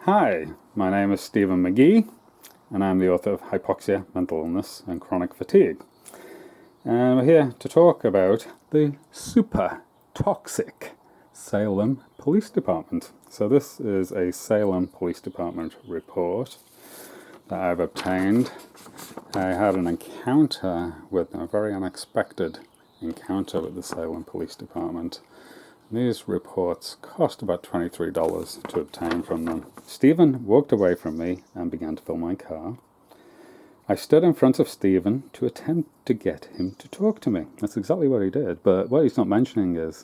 Hi, my name is Stephen Magee, and I'm the author of Hypoxia, Mental Illness, and Chronic Fatigue. And we're here to talk about the super toxic Salem Police Department. So this is a Salem Police Department report that I've obtained. I had an encounter with a very unexpected encounter with the Salem Police Department. These reports cost about $23 to obtain from them. Stephen walked away from me and began to fill my car. I stood in front of Stephen to attempt to get him to talk to me. That's exactly what he did, but what he's not mentioning is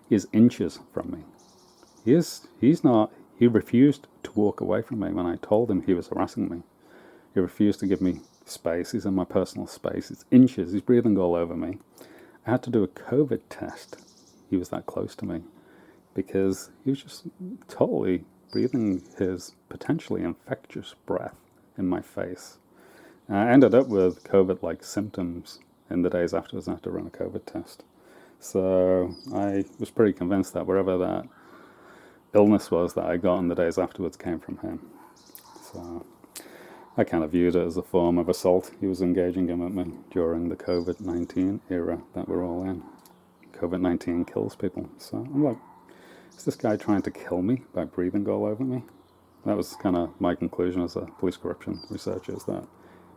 he's inches from me. He refused to walk away from me when I told him he was harassing me. He refused to give me space. He's in my personal space. It's inches. He's breathing all over me. I had to do a COVID test. He was that close to me because he was just totally breathing his potentially infectious breath in my face. I ended up with COVID-like symptoms in the days afterwards. I had to run a COVID test. So I was pretty convinced that wherever that illness was that I got in the days afterwards came from him. So I kind of viewed it as a form of assault he was engaging in with me during the COVID-19 era that we're all in. COVID-19 kills people. So I'm like, is this guy trying to kill me by breathing all over me? That was kind of my conclusion as a police corruption researcher, is that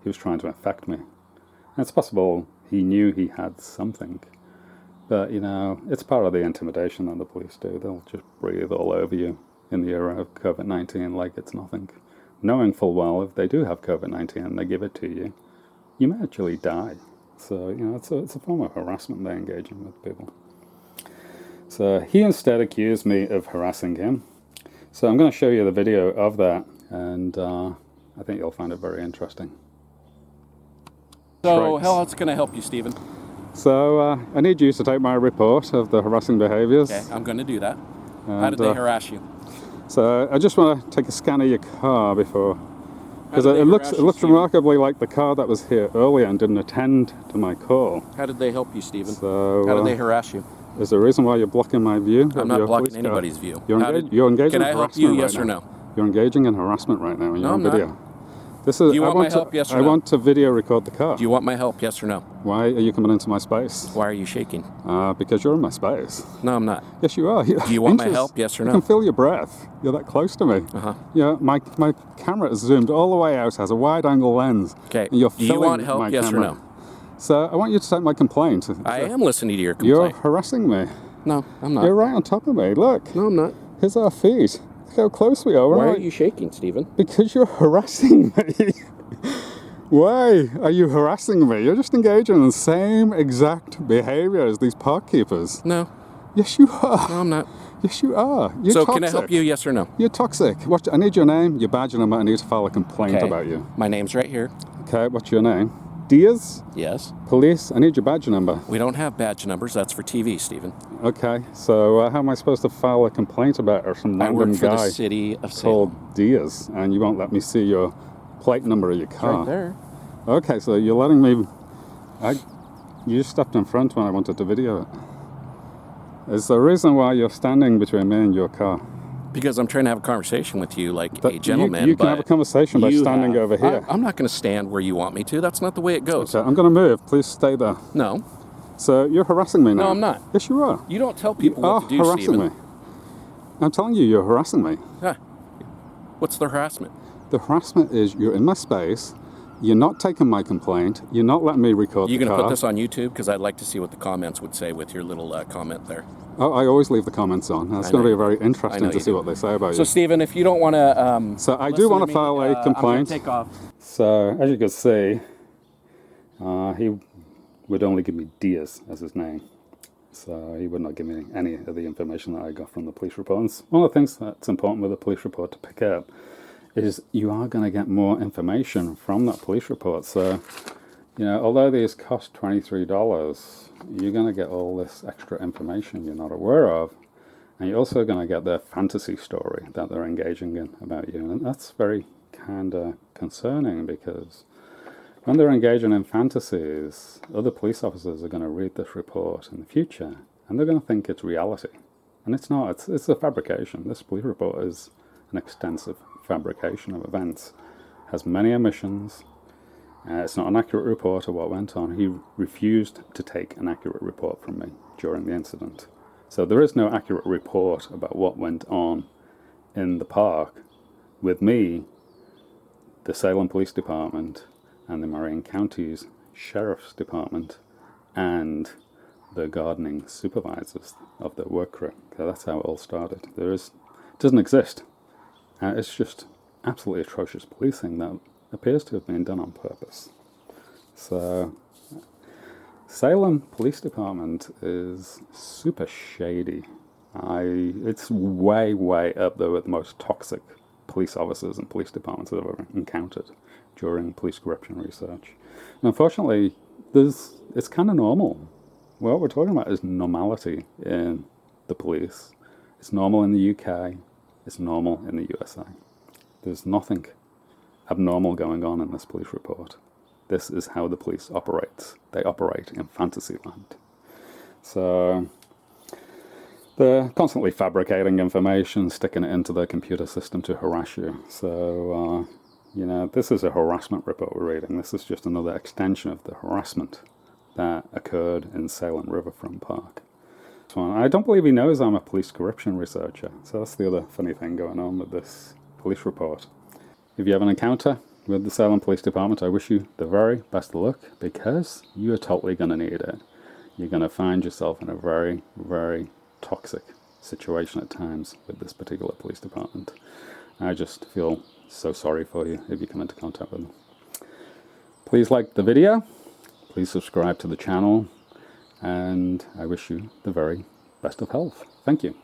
he was trying to infect me. And it's possible he knew he had something. But, you know, it's part of the intimidation that the police do. They'll just breathe all over you in the era of COVID-19 like it's nothing. Knowing full well if they do have COVID-19 and they give it to you, you may actually die. So, you know, it's a form of harassment they're engaging with people. So he instead accused me of harassing him. So I'm going to show you the video of that, and I think you'll find it very interesting. So how else can I help you, Stephen? So I need you to take my report of the harassing behaviors. Okay, I'm going to do that. How did they harass you? So I just want to take a scan of your car before, because it looks remarkably like the car that was here earlier and didn't attend to my call. How did they help you, Stephen? So, how did they harass you? Is there a reason why you're blocking my view? I'm not blocking anybody's view. You're engaging can I help you, yes or no? You're engaging in harassment right now, and you're on video. Not. This is, Do you want my help, yes or no? I want to video record the car. Do you want my help, yes or no? Why are you coming into my space? Why are you shaking? Because you're in my space. No, I'm not. Yes, you are. Do you want my help, yes or no? I can feel your breath. You're that close to me. Yeah, my camera is zoomed all the way out, has a wide-angle lens. Okay. And you're Do you want help, my yes camera. or no? So I want you to take my complaint. I am listening to your complaint. You're harassing me. No, I'm not. You're right on top of me. Look. No, I'm not. Here's our feet. Look how close we are. Why are you shaking, Stephen? Because you're harassing me. Why are you harassing me? You're just engaging in the same exact behavior as these park keepers. No. Yes, you are. No, I'm not. Yes, you are. You're so toxic. Can I help you, yes or no? You're toxic. I need your name, your badge number. I need to file a complaint about you. My name's right here. Okay, what's your name? Diaz? Yes. Police? I need your badge number. We don't have badge numbers. That's for TV, Stephen. Okay, so how am I supposed to file a complaint about some random I work for guy the city of Salem. called Diaz, and you won't let me see your plate number of your car? Right there. Okay, so you're letting me... You just stepped in front when I wanted to video it. Is there a reason why you're standing between me and your car? Because I'm trying to have a conversation with you like a gentleman. You can have a conversation by standing over here. I'm not going to stand where you want me to. That's not the way it goes. Okay, I'm going to move. Please stay there. No. So you're harassing me now? No, I'm not. Yes, you are. You don't tell people what to do, You're harassing Stephen. me. I'm telling you, you're harassing me. Yeah. What's the harassment? The harassment is you're in my space. You're not taking my complaint. You're not letting me record the car. You going to put this on YouTube? Because I'd like to see what the comments would say with your little comment there. Oh, I always leave the comments on. That's going to be very interesting to see what they say about you. So, Stephen, if you don't want to... so I do want to file a complaint. I'm going to take off. So, as you can see, he would only give me Diaz as his name. So he would not give me any of the information that I got from the police report. And one of the things that's important with a police report to pick up is you are going to get more information from that police report. So, you know, although these cost $23, you're going to get all this extra information you're not aware of. And you're also going to get their fantasy story that they're engaging in about you. And that's very kind of concerning, because when they're engaging in fantasies, other police officers are going to read this report in the future and they're going to think it's reality. And it's not. It's a fabrication. This police report is an extensive fabrication of events, has many omissions. It's not an accurate report of what went on. He refused to take an accurate report from me during the incident. So there is no accurate report about what went on in the park with me, the Salem Police Department, and the Marion County's Sheriff's Department, and the gardening supervisors of the work crew. So that's how it all started. It doesn't exist. It's just absolutely atrocious policing that appears to have been done on purpose. So, Salem Police Department is super shady. It's way, way up there with the most toxic police officers and police departments I've ever encountered during police corruption research. And unfortunately, it's kind of normal. What we're talking about is normality in the police. It's normal in the UK. It's normal in the USA. There's nothing abnormal going on in this police report. This is how the police operates. They operate in fantasy land. So they're constantly fabricating information, sticking it into their computer system to harass you. So, this is a harassment report we're reading. This is just another extension of the harassment that occurred in Salem Riverfront Park. So I don't believe he knows I'm a police corruption researcher. So that's the other funny thing going on with this police report. If you have an encounter with the Salem Police Department, I wish you the very best of luck, because you're totally going to need it. You're going to find yourself in a very, very toxic situation at times with this particular police department. I just feel so sorry for you if you come into contact with them. Please like the video, please subscribe to the channel, and I wish you the very best of health. Thank you.